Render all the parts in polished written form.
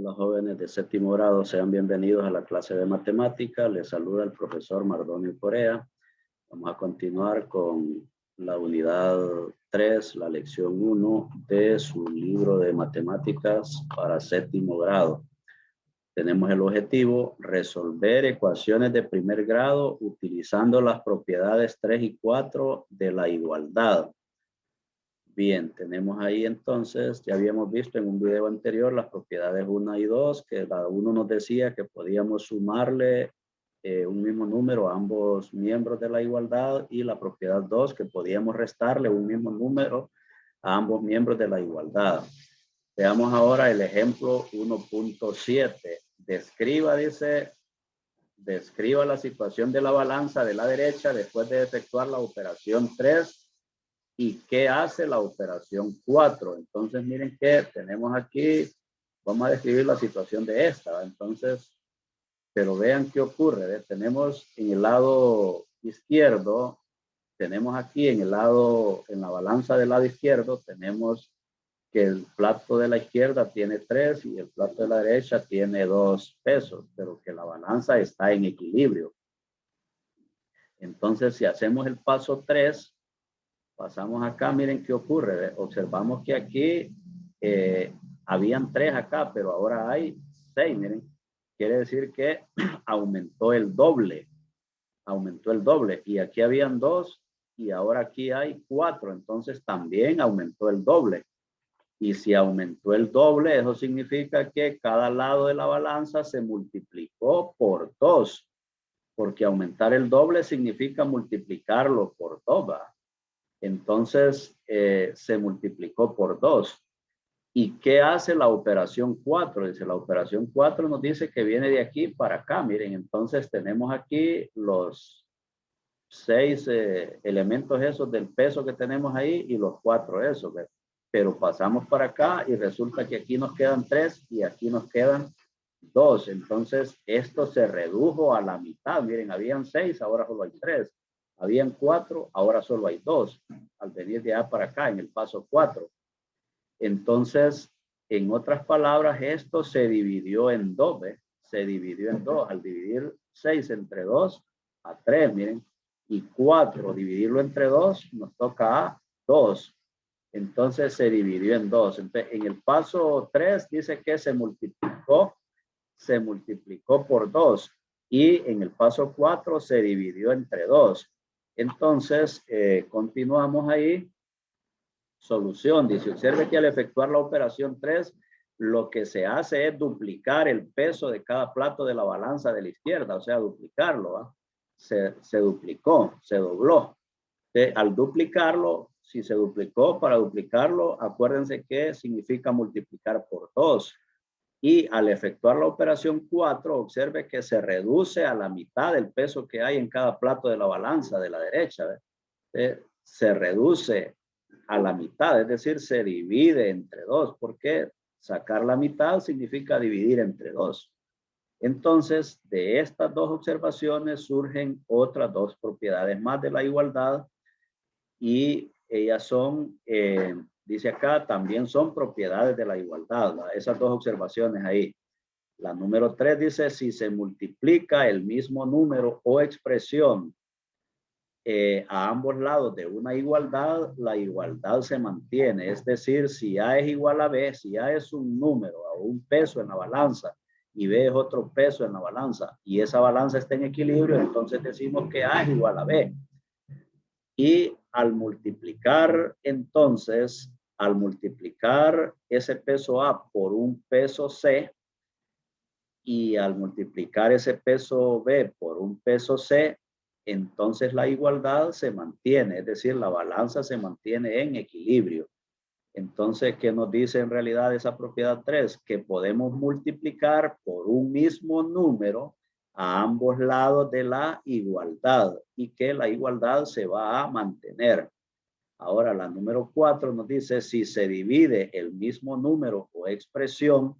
Hola jóvenes de séptimo grado, sean bienvenidos a la clase de matemática. Les saluda el profesor Mardonio Corea. Vamos a continuar con la unidad 3, la lección 1 de su libro de matemáticas para séptimo grado. Tenemos el objetivo, resolver ecuaciones de primer grado utilizando las propiedades 3 y 4 de la igualdad. Bien, tenemos ahí entonces, ya habíamos visto en un video anterior las propiedades 1 y 2, que la 1 nos decía que podíamos sumarle un mismo número a ambos miembros de la igualdad, y la propiedad 2 que podíamos restarle un mismo número a ambos miembros de la igualdad. Veamos ahora el ejemplo 1.7. Describa, dice, describa la situación de la balanza de la derecha después de efectuar la operación 3. ¿Y qué hace la operación 4? Entonces, miren que tenemos aquí, vamos a describir la situación de esta. Entonces, pero vean qué ocurre. ¿Ve? Tenemos en el lado izquierdo, tenemos aquí en el lado, en la balanza del lado izquierdo, tenemos que el plato de la izquierda tiene 3 y el plato de la derecha tiene 2 pesos, pero que la balanza está en equilibrio. Entonces, si hacemos el paso 3, pasamos acá, miren qué ocurre. Observamos que aquí habían 3 acá, pero ahora hay 6, miren. Quiere decir que aumentó el doble. Aumentó el doble. Y aquí habían 2 y ahora aquí hay 4. Entonces también aumentó el doble. Y si aumentó el doble, eso significa que cada lado de la balanza se multiplicó por 2. Porque aumentar el doble significa multiplicarlo por 2, ¿va? Entonces, se multiplicó por 2. ¿Y qué hace la operación 4? Dice, la operación 4 nos dice que viene de aquí para acá. Miren, entonces tenemos aquí los 6 elementos esos del peso que tenemos ahí y los 4 esos. ¿Ves? Pero pasamos para acá y resulta que aquí nos quedan 3 y aquí nos quedan 2. Entonces, esto se redujo a la mitad. Miren, habían 6, ahora solo hay 3. Habían 4, ahora solo hay 2. Al venir de allá para acá, en el paso 4. Entonces, en otras palabras, esto se dividió en 2. ¿Ves? Se dividió en 2. Al dividir 6 entre 2, a 3, miren. Y 4, dividirlo entre 2, nos toca a 2. Entonces, se dividió en 2. Entonces, en el paso 3 dice que se multiplicó por 2. Y en el paso 4 se dividió entre 2. Entonces, continuamos ahí. Solución, dice, observe que al efectuar la operación 3, lo que se hace es duplicar el peso de cada plato de la balanza de la izquierda, o sea, duplicarlo. ¿Va? Se duplicó, se dobló. Al duplicarlo, si se duplicó, para duplicarlo, acuérdense que significa multiplicar por 2. Y al efectuar la operación 4, observe que se reduce a la mitad del peso que hay en cada plato de la balanza de la derecha. Se reduce a la mitad, es decir, se divide entre 2, porque sacar la mitad significa dividir entre 2. Entonces, de estas dos observaciones surgen otras dos propiedades más de la igualdad, y ellas son, dice acá, también son propiedades de la igualdad, ¿verdad? Esas dos observaciones ahí. La número 3 dice, si se multiplica el mismo número o expresión a ambos lados de una igualdad, la igualdad se mantiene. Es decir, si A es igual a B, si A es un número o un peso en la balanza y B es otro peso en la balanza y esa balanza está en equilibrio, entonces decimos que A es igual a B. Y al multiplicar, entonces, al multiplicar ese peso A por un peso C y al multiplicar ese peso B por un peso C, entonces la igualdad se mantiene, es decir, la balanza se mantiene en equilibrio. Entonces, ¿qué nos dice en realidad esa propiedad 3? Que podemos multiplicar por un mismo número a ambos lados de la igualdad y que la igualdad se va a mantener. Ahora, la número 4 nos dice si se divide el mismo número o expresión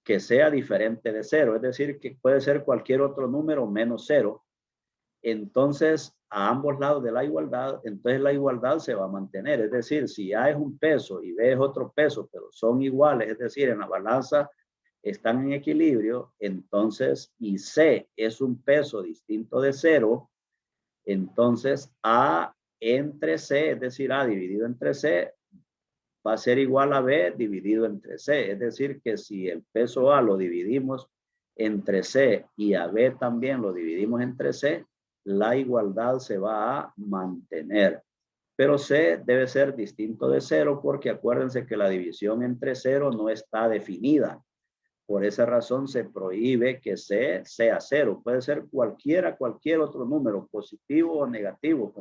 que sea diferente de 0, es decir, que puede ser cualquier otro número menos 0. Entonces, a ambos lados de la igualdad, entonces la igualdad se va a mantener. Es decir, si A es un peso y B es otro peso, pero son iguales, es decir, en la balanza están en equilibrio, entonces, y C es un peso distinto de 0, entonces A entre C, es decir, A dividido entre C, va a ser igual a B dividido entre C. Es decir, que si el peso A lo dividimos entre C y a B también lo dividimos entre C, la igualdad se va a mantener. Pero C debe ser distinto de 0 porque acuérdense que la división entre 0 no está definida. Por esa razón se prohíbe que C sea 0. Puede ser cualquier otro número, positivo o negativo,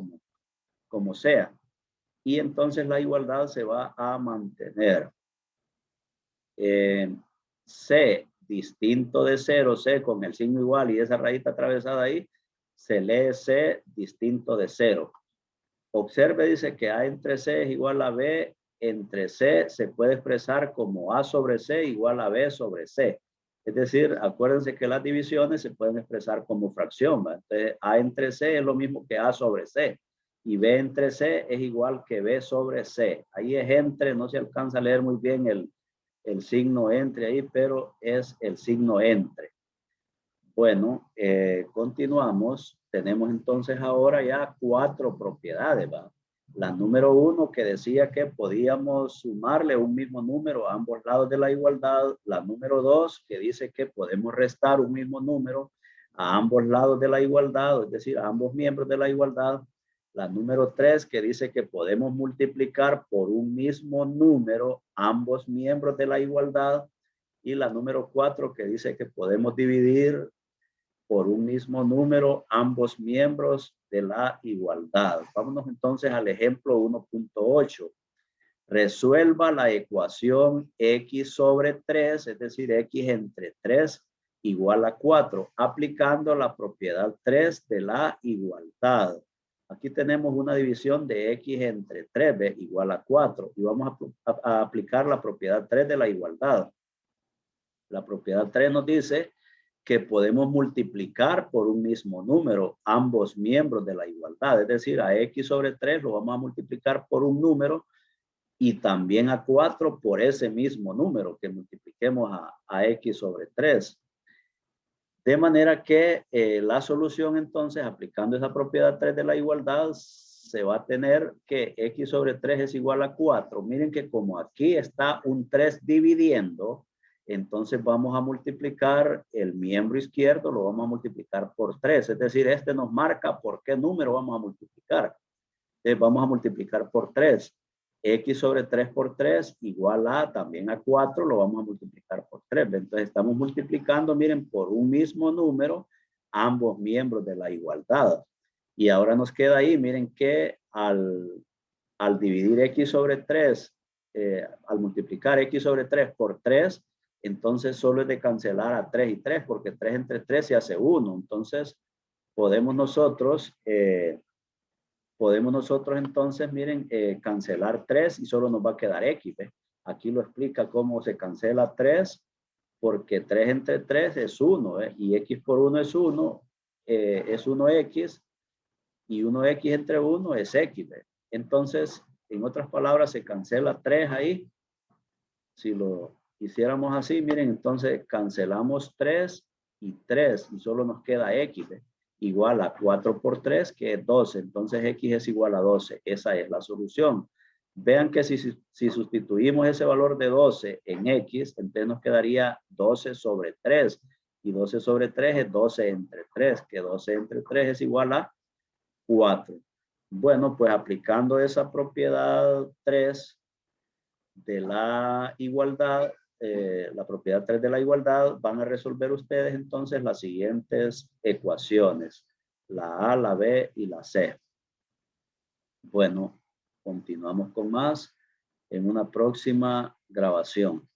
como sea. Y entonces la igualdad se va a mantener. C distinto de 0, C con el signo igual y esa rayita atravesada ahí, se lee C distinto de 0. Observe, dice que A entre C es igual a B entre C, se puede expresar como A sobre C igual a B sobre C. Es decir, acuérdense que las divisiones se pueden expresar como fracción, ¿va? Entonces, A entre C es lo mismo que A sobre C. Y B entre C es igual que B sobre C. Ahí es entre, no se alcanza a leer muy bien el signo entre ahí, pero es el signo entre. Bueno, continuamos. Tenemos entonces ahora ya 4 propiedades, ¿va? La número 1 que decía que podíamos sumarle un mismo número a ambos lados de la igualdad. La número 2 que dice que podemos restar un mismo número a ambos lados de la igualdad, es decir, a ambos miembros de la igualdad. La número 3 que dice que podemos multiplicar por un mismo número ambos miembros de la igualdad. Y la número 4 que dice que podemos dividir por un mismo número ambos miembros de la igualdad. Vámonos entonces al ejemplo 1.8. Resuelva la ecuación x sobre 3, es decir, x entre 3 igual a 4, aplicando la propiedad 3 de la igualdad. Aquí tenemos una división de x entre 3 ¿ve? Igual a 4 y vamos a aplicar la propiedad 3 de la igualdad. La propiedad 3 nos dice que podemos multiplicar por un mismo número ambos miembros de la igualdad. Es decir, a x sobre 3 lo vamos a multiplicar por un número y también a 4 por ese mismo número que multipliquemos a x sobre 3. De manera que la solución entonces, aplicando esa propiedad 3 de la igualdad, se va a tener que x sobre 3 es igual a 4. Miren que como aquí está un 3 dividiendo, entonces vamos a multiplicar el miembro izquierdo, lo vamos a multiplicar por 3. Es decir, este nos marca por qué número vamos a multiplicar. Entonces vamos a multiplicar por 3. X sobre 3 por 3 igual a también a 4, lo vamos a multiplicar por 3. Entonces estamos multiplicando, miren, por un mismo número ambos miembros de la igualdad. Y ahora nos queda ahí, miren que al dividir x sobre 3, al multiplicar x sobre 3 por 3, entonces solo es de cancelar a 3 y 3, porque 3 entre 3 se hace 1. Entonces podemos nosotros entonces, miren, cancelar 3 y solo nos va a quedar x. ¿Ve? Aquí lo explica cómo se cancela 3, porque 3 entre 3 es 1, ¿eh? Y x por 1 es 1, es 1x, y 1x entre 1 es x. ¿Ve? Entonces, en otras palabras, se cancela 3 ahí. Si lo hiciéramos así, miren, entonces cancelamos 3 y 3, y solo nos queda x. ¿Ve? Igual a 4 por 3, que es 12. Entonces x es igual a 12. Esa es la solución. Vean que si sustituimos ese valor de 12 en x, entonces nos quedaría 12 sobre 3. Y 12 sobre 3 es 12 entre 3, que 12 entre 3 es igual a 4. Bueno, pues aplicando esa propiedad 3 de la igualdad, la propiedad 3 de la igualdad, van a resolver ustedes entonces las siguientes ecuaciones, la A, la B y la C. Bueno, continuamos con más en una próxima grabación.